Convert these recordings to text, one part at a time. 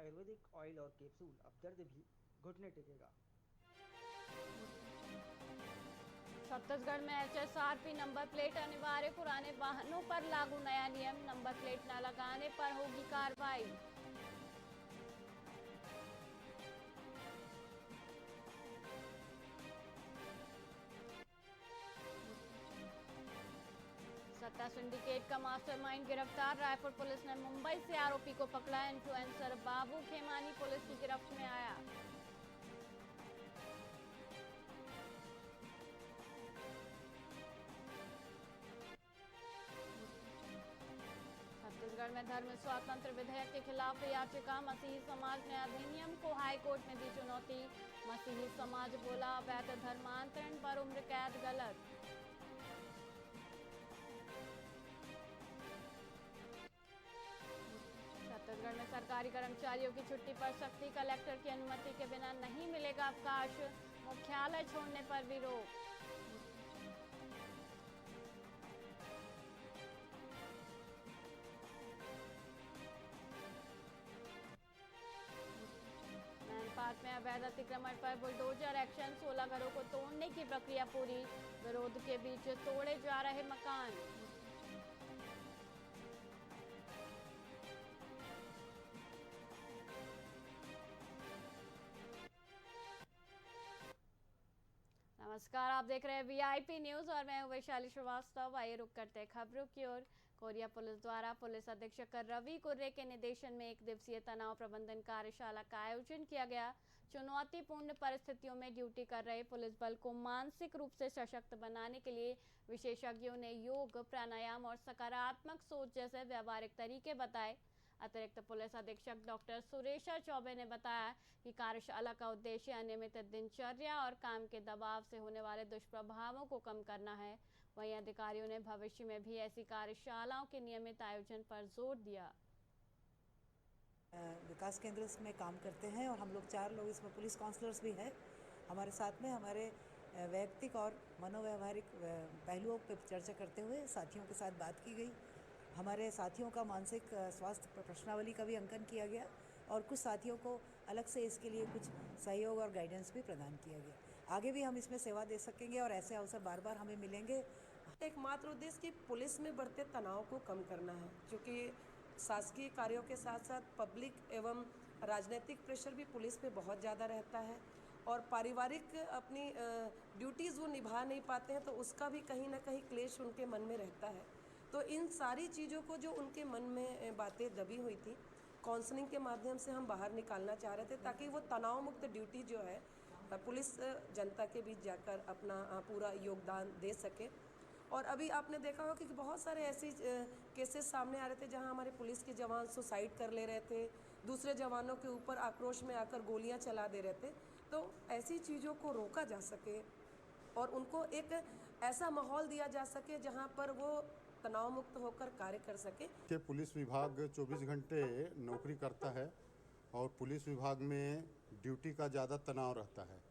Ayurvedic oil और capsule, अब दर्द भी घुटने टेकेगा। छत्तीसगढ़ में एचएसआरपी नंबर प्लेट अनिवार्य, पुराने वाहनों पर लागू नया नियम, नंबर प्लेट न लगाने पर होगी कार्रवाई। सट्टा सिंडिकेट का मास्टरमाइंड गिरफ्तार, रायपुर पुलिस ने मुंबई से आरोपी को पकड़ा। इन्फ्लुएंसर बाबू खेमानी पुलिस की गिरफ्त में आया। छत्तीसगढ़ में धर्म स्वातंत्र विधेयक के खिलाफ याचिका, मसीही समाज ने अधिनियम को हाईकोर्ट में दी चुनौती। मसीही समाज बोला, अवैध धर्मांतरण पर उम्र कैद गलत। छत्तीसगढ़ में सरकारी कर्मचारियों की छुट्टी पर सख्ती, कलेक्टर की अनुमति के बिना नहीं मिलेगा अवकाश, मुख्यालय छोड़ने पर भी रोक। पार्क में अवैध अतिक्रमण पर बुलडोजर एक्शन, 16 घरों को तोड़ने की प्रक्रिया पूरी, विरोध के बीच तोड़े जा रहे मकान। नमस्कार, आप देख रहे हैं वीआईपी न्यूज और मैं हूं वैशाली श्रीवास्तव। आइए रुक करते हैं खबरों की ओर। कोरिया पुलिस द्वारा पुलिस अधीक्षक रवि कुर्रे के निर्देशन में 1 दिवसीय तनाव प्रबंधन कार्यशाला का आयोजन किया गया। चुनौतीपूर्ण परिस्थितियों में ड्यूटी कर रहे पुलिस बल को मानसिक रूप से सशक्त बनाने के लिए विशेषज्ञों ने योग, प्राणायाम और सकारात्मक सोच जैसे व्यवहारिक तरीके बताए। अतिरिक्त पुलिस अधीक्षक डॉक्टर सुरेशा चौबे ने बताया कि कार्यशाला का उद्देश्य अनियमित दिनचर्या और काम के दबाव से होने वाले दुष्प्रभावों को कम करना है। वहीं अधिकारियों ने भविष्य में भी ऐसी कार्यशालाओं के नियमित आयोजन पर जोर दिया। विकास केंद्र में काम करते हैं और हम लोग 4 लोग इसमें पुलिस काउंसलर्स भी हैं हमारे साथ में। हमारे वैयक्तिक और मनोव्यवहारिक पहलुओं पर चर्चा करते हुए साथियों के साथ बात की गई। हमारे साथियों का मानसिक स्वास्थ्य प्रश्नावली का भी अंकन किया गया और कुछ साथियों को अलग से इसके लिए कुछ सहयोग और गाइडेंस भी प्रदान किया गया। आगे भी हम इसमें सेवा दे सकेंगे और ऐसे अवसर बार बार हमें मिलेंगे। एकमात्र उद्देश्य कि पुलिस में बढ़ते तनाव को कम करना है, क्योंकि शासकीय कार्यों के साथ साथ पब्लिक एवं राजनीतिक प्रेशर भी पुलिस पे बहुत ज़्यादा रहता है और पारिवारिक अपनी ड्यूटीज़ वो निभा नहीं पाते हैं, तो उसका भी कहीं ना कहीं क्लेश उनके मन में रहता है। तो इन सारी चीज़ों को जो उनके मन में बातें दबी हुई थी, काउंसलिंग के माध्यम से हम बाहर निकालना चाह रहे थे, ताकि वो तनाव मुक्त ड्यूटी जो है पुलिस जनता के बीच जाकर अपना पूरा योगदान दे सके। और अभी आपने देखा होगा कि बहुत सारे ऐसे केसेस सामने आ रहे थे जहां हमारे पुलिस के जवान सुसाइड कर ले रहे थे, दूसरे जवानों के ऊपर आक्रोश में आकर गोलियां चला दे रहे थे। तो ऐसी चीज़ों को रोका जा सके और उनको एक ऐसा माहौल दिया जा सके जहां पर वो तनाव मुक्त होकर कार्य कर सके। कि पुलिस विभाग 24 घंटे नौकरी करता है और पुलिस विभाग में ड्यूटी का ज़्यादा तनाव रहता है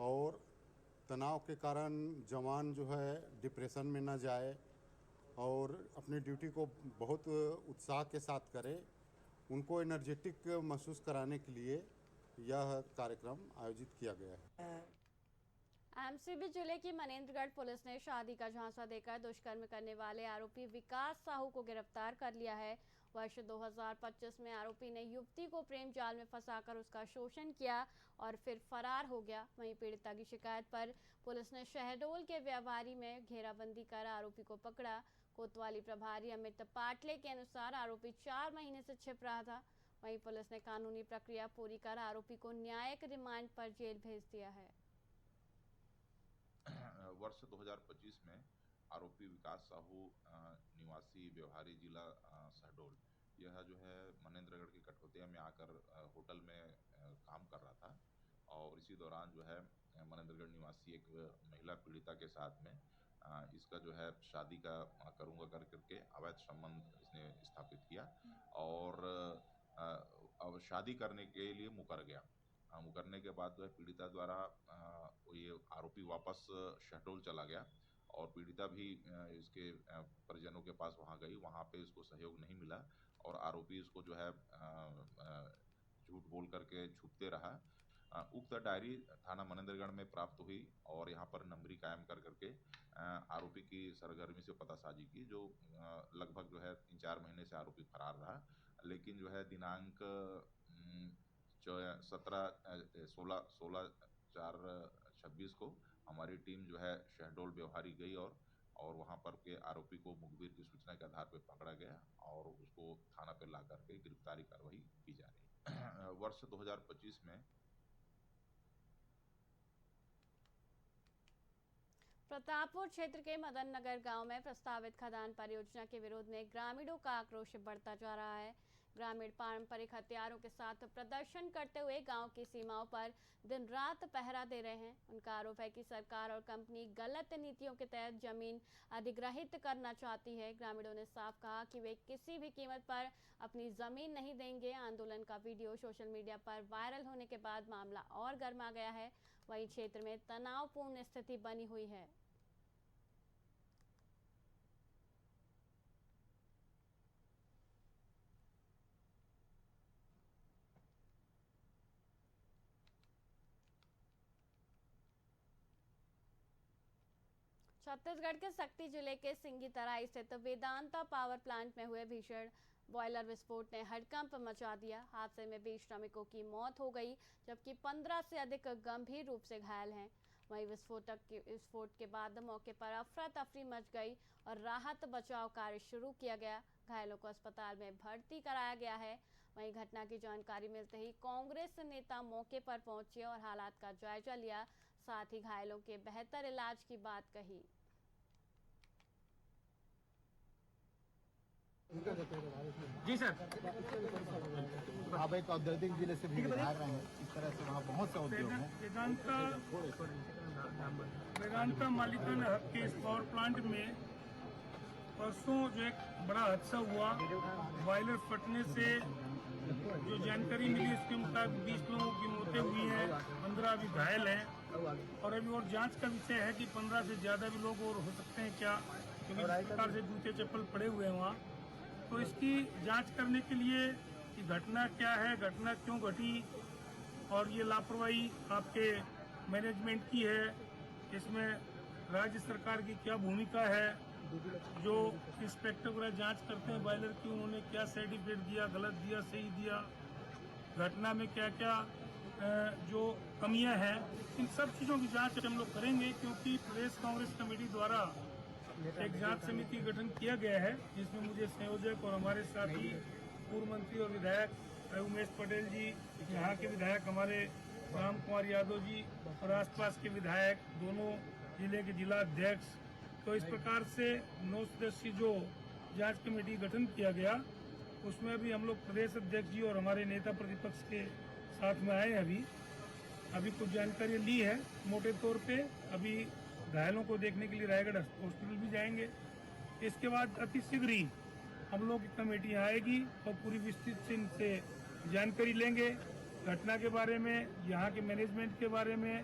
और तनाव के कारण जवान जो है डिप्रेशन में ना जाए और अपनी ड्यूटी को बहुत उत्साह के साथ करे। उनको एनर्जेटिक महसूस कराने के लिए यह कार्यक्रम आयोजित किया गया है। एमसीबी जिले की मनेन्द्रगढ़ पुलिस ने शादी का झांसा देकर दुष्कर्म करने वाले आरोपी विकास साहू को गिरफ्तार कर लिया है। वर्ष 2025 में आरोपी ने युवती को प्रेम जाल में फंसाकर उसका शोषण किया और फिर फरार हो गया। वहीं पीड़िता की शिकायत पर पुलिस ने शहडोल के व्यापारी में घेराबंदी कर आरोपी को पकड़ा। कोतवाली प्रभारी अमित पाटले के अनुसार आरोपी 4 महीने से छिप रहा था। वहीं पुलिस ने कानूनी प्रक्रिया पूरी कर आरोपी को न्यायिक रिमांड पर जेल भेज दिया है। वर्ष 2025 में आरोपी विकास साहू निवासी व्यवहारी जिला शहडोल, यह जो है मनेन्द्रगढ़ की कठौतिया में आकर होटल में काम कर रहा था और इसी दौरान जो है मनेन्द्रगढ़ निवासी एक महिला पीड़िता के साथ में इसका जो है शादी का करूँगा कर करके अवैध संबंध इसने स्थापित किया और अब शादी करने के लिए मुकर गया। मुकरने के बाद जो है पीड़िता द्वारा ये आरोपी वापस शहडोल चला गया और पीड़िता भी इसके परिजनों के पास वहाँ गई। वहाँ पे इसको सहयोग नहीं मिला और आरोपी इसको जो है झूठ बोल करके छुपते रहा। उक्त डायरी थाना मनेंद्रगढ़ में प्राप्त हुई और यहाँ पर नंबरी कायम कर करके आरोपी की सरगर्मी से पतासाजी की, जो लगभग जो है 3-4 महीने से आरोपी फरार रहा। लेकिन जो है दिनांक 16/4/26 को हमारी टीम जो है शहडोल व्यवहारी गई और वहाँ पर के आरोपी को मुखबिर की सूचना के आधार पर पकड़ा गया और उसको थाना पे ला करके गिरफ्तारी कार्रवाई की जा रही है। वर्ष 2025 में प्रतापपुर क्षेत्र के मदन नगर गांव में प्रस्तावित खदान परियोजना के विरोध में ग्रामीणों का आक्रोश बढ़ता जा रहा है। ग्रामीण पारंपरिक हथियारों के साथ प्रदर्शन करते हुए गांव की सीमाओं पर दिन रात पहरा दे रहे हैं। उनका आरोप है कि सरकार और कंपनी गलत नीतियों के तहत जमीन अधिग्रहित करना चाहती है। ग्रामीणों ने साफ कहा कि वे किसी भी कीमत पर अपनी जमीन नहीं देंगे। आंदोलन का वीडियो सोशल मीडिया पर वायरल होने के बाद मामला और गर्मा गया है। वहीं क्षेत्र में तनावपूर्ण स्थिति बनी हुई है। छत्तीसगढ़ के सक्ती जिले के सिंगीतराई स्थित वेदांता पावर प्लांट में हुए भीषण बॉयलर विस्फोट ने हड़कंप मचा दिया। हादसे में 20 श्रमिकों की मौत हो गई, जबकि 15 से अधिक गंभीर रूप से घायल हैं। वहीं विस्फोट के बाद मौके पर अफरा तफरी मच गई और राहत बचाव कार्य शुरू किया गया। घायलों को अस्पताल में भर्ती कराया गया है। वहीं घटना की जानकारी मिलते ही कांग्रेस नेता मौके पर पहुंचे और हालात का जायजा लिया, साथ ही घायलों के बेहतर इलाज की बात कही। जी सर, आप एक औद्योगिक जिले से भी बिहार रहे हैं, इस तरह से वहाँ बहुत से उद्योग हैं। वेदांता मालिकाना हक के इस पावर प्लांट में परसों जो एक बड़ा हादसा हुआ, बॉयलर फटने से जो जानकारी मिली उसके मुताबिक 20 लोगों की मौतें हुई हैं, 15 अभी घायल हैं और अभी और जांच का विषय है कि 15 से ज़्यादा भी लोग और हो सकते हैं क्या, क्योंकि इस प्रकार से जूते चप्पल पड़े हुए हैं वहाँ। तो इसकी जांच करने के लिए कि घटना क्या है, घटना क्यों घटी और ये लापरवाही आपके मैनेजमेंट की है, इसमें राज्य सरकार की क्या भूमिका है। जो इंस्पेक्टर वगैरह जांच करते हैं बॉयलर की, उन्होंने क्या सर्टिफिकेट दिया, गलत दिया, सही दिया, घटना में क्या क्या जो कमियां हैं, इन सब चीज़ों की जांच हम लोग करेंगे। क्योंकि प्रदेश कांग्रेस कमेटी द्वारा एक जांच समिति गठन किया गया है, जिसमें मुझे संयोजक और हमारे साथी पूर्व मंत्री और विधायक उमेश पटेल जी, यहाँ के विधायक हमारे राम कुमार यादव जी और आसपास के विधायक, दोनों जिले के जिला अध्यक्ष, तो इस प्रकार से 9 सदस्यीय जो जांच कमेटी गठन किया गया, उसमें अभी हम लोग प्रदेश अध्यक्ष जी और हमारे नेता प्रतिपक्ष के साथ में आए हैं। अभी कुछ जानकारी ली है मोटे तौर पे। अभी घायलों को देखने के लिए रायगढ़ हॉस्पिटल भी जाएंगे। इसके बाद अति शीघ्र ही हम लोग की कमेटी आएगी और पूरी विस्तृत से इनसे जानकारी लेंगे, घटना के बारे में, यहाँ के मैनेजमेंट के बारे में,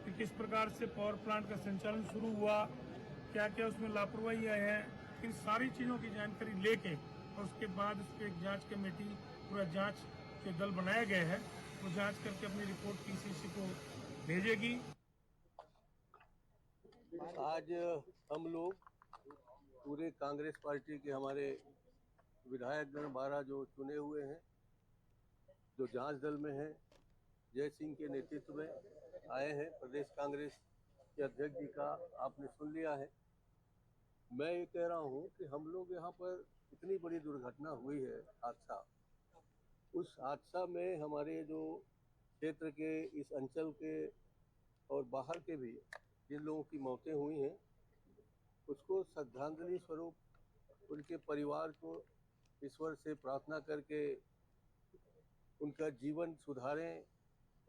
कि किस प्रकार से पावर प्लांट का संचालन शुरू हुआ, क्या क्या उसमें लापरवाही आए हैं, इन सारी चीज़ों की जानकारी लेके और उसके बाद उस पर एक जाँच कमेटी, पूरा जाँच जो दल बनाया गया है, वो जाँच करके अपनी रिपोर्ट पीसीसी को भेजेगी। आज हम लोग पूरे कांग्रेस पार्टी के हमारे विधायकगण 12 जो चुने हुए हैं, जो जांच दल में हैं, जय सिंह के नेतृत्व में आए हैं। प्रदेश कांग्रेस के अध्यक्ष जी का आपने सुन लिया है। मैं ये कह रहा हूँ कि हम लोग यहाँ पर इतनी बड़ी दुर्घटना हुई है, हादसा, उस हादसा में हमारे जो क्षेत्र के, इस अंचल के और बाहर के भी जिन लोगों की मौतें हुई हैं, उसको श्रद्धांजलि स्वरूप उनके परिवार को ईश्वर से प्रार्थना करके उनका जीवन सुधारें,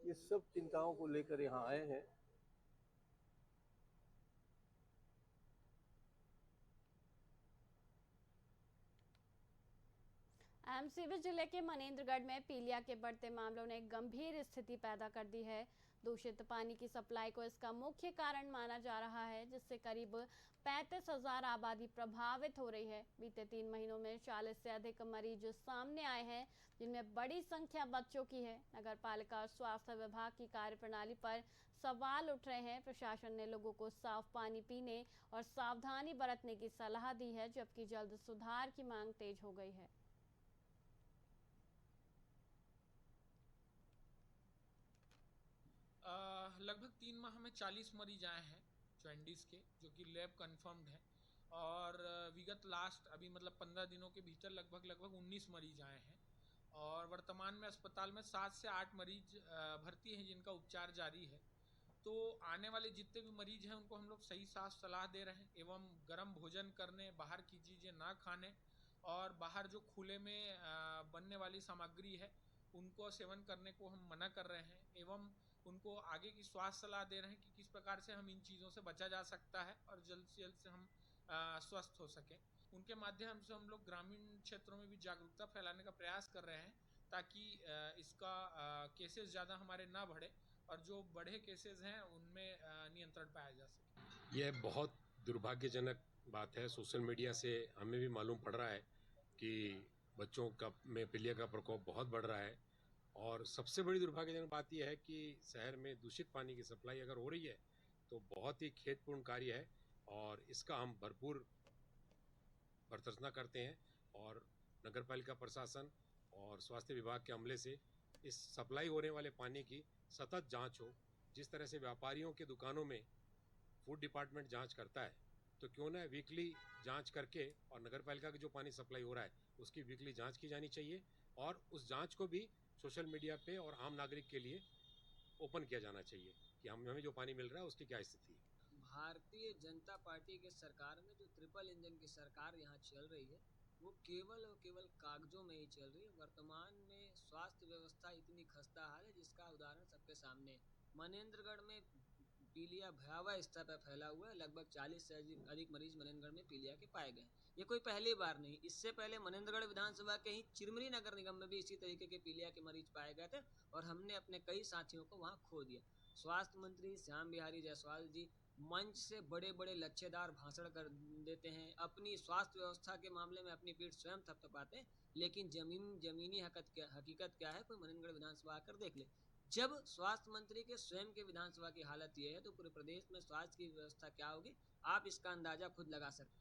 ये सब चिंताओं को लेकर यहाँ आए हैं। एमसीवी जिले के मनेंद्रगढ़ में पीलिया के बढ़ते मामलों ने गंभीर स्थिति पैदा कर दी है। दूषित पानी की सप्लाई को इसका मुख्य कारण माना जा रहा है, जिससे करीब 35,000 आबादी प्रभावित हो रही है। बीते 3 महीनों में 40 से अधिक मरीज सामने आए हैं, जिनमें बड़ी संख्या बच्चों की है। नगर पालिका और स्वास्थ्य विभाग की कार्यप्रणाली पर सवाल उठ रहे हैं। प्रशासन ने लोगों को साफ पानी पीने और सावधानी बरतने की सलाह दी है, जबकि जल्द सुधार की मांग तेज हो गई है। लगभग 3 माह में 40 मरीज आए हैं जॉन्डिस के, जो कि लैब कंफर्म्ड है। और विगत लास्ट अभी मतलब 15 दिनों के भीतर लगभग 19 मरीज आए हैं। और वर्तमान में अस्पताल में 7 से 8 मरीज भर्ती हैं, जिनका उपचार जारी है। तो आने वाले जितने भी मरीज हैं उनको हम लोग सही साफ सलाह दे रहे हैं, एवं गर्म भोजन करने, बाहर की चीज़ें ना खाने, और बाहर जो खुले में बनने वाली सामग्री है उनको सेवन करने को हम मना कर रहे हैं। एवं उनको आगे की स्वास्थ्य सलाह दे रहे हैं कि किस प्रकार से हम इन चीज़ों से बचा जा सकता है और जल्द से जल्द से हम स्वस्थ हो सकें। उनके माध्यम से हम लोग ग्रामीण क्षेत्रों में भी जागरूकता फैलाने का प्रयास कर रहे हैं, ताकि इसका केसेस ज़्यादा हमारे ना बढ़े और जो बढ़े केसेस हैं उनमें नियंत्रण पाया जा सके। यह बहुत दुर्भाग्यजनक बात है। सोशल मीडिया से हमें भी मालूम पड़ रहा है कि बच्चों का में पीलिया का प्रकोप बहुत बढ़ रहा है। और सबसे बड़ी दुर्भाग्यजनक बात यह है कि शहर में दूषित पानी की सप्लाई अगर हो रही है तो बहुत ही खेदपूर्ण कार्य है, और इसका हम भरपूर भर्त्सना करते हैं। और नगर पालिका प्रशासन और स्वास्थ्य विभाग के अमले से इस सप्लाई होने वाले पानी की सतत जांच हो। जिस तरह से व्यापारियों के दुकानों में फूड डिपार्टमेंट जांच करता है, तो क्यों ना वीकली जांच करके, और नगर पालिका की जो पानी सप्लाई हो रहा है उसकी वीकली जांच की जानी चाहिए, और उस जांच को भी सोशल मीडिया पे और आम नागरिक के लिए ओपन किया जाना चाहिए कि हमें जो पानी मिल रहा है उसकी क्या स्थिति है। भारतीय जनता पार्टी के सरकार में जो ट्रिपल इंजन की सरकार यहाँ चल रही है, वो केवल और केवल कागजों में ही चल रही है। वर्तमान में स्वास्थ्य व्यवस्था इतनी खस्ता हाल है, जिसका उदाहरण सबके सामने। मनेंद्रगढ़ में पीलिया भयावह स्तर पर फैला हुआ है। लगभग 40 से अधिक मरीज मनेंद्रगढ़ में पीलिया के पाए गए। ये कोई पहली बार नहीं, इससे पहले मनेंद्रगढ़ विधानसभा के ही चिरमिरी नगर निगम में भी इसी तरीके के पीलिया के मरीज पाए गए थे, और हमने अपने कई साथियों को वहाँ खो दिया। स्वास्थ्य मंत्री श्याम बिहारी जायसवाल जी मंच से बड़े बड़े लच्छेदार भाषण कर देते हैं, अपनी स्वास्थ्य व्यवस्था के मामले में अपनी पीठ स्वयं थपथपाते हैं, लेकिन जमीनी हकीकत क्या है, कोई मनेंद्रगढ़ विधानसभा आकर देख ले। जब स्वास्थ्य मंत्री के स्वयं के विधानसभा की हालत ये है, तो पूरे प्रदेश में स्वास्थ्य की व्यवस्था क्या होगी, आप इसका अंदाजा खुद लगा सकते।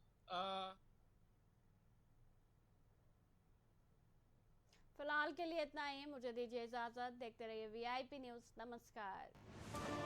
फिलहाल के लिए इतना ही। मुझे दीजिए इजाजत। देखते रहिए VIP न्यूज़। नमस्कार।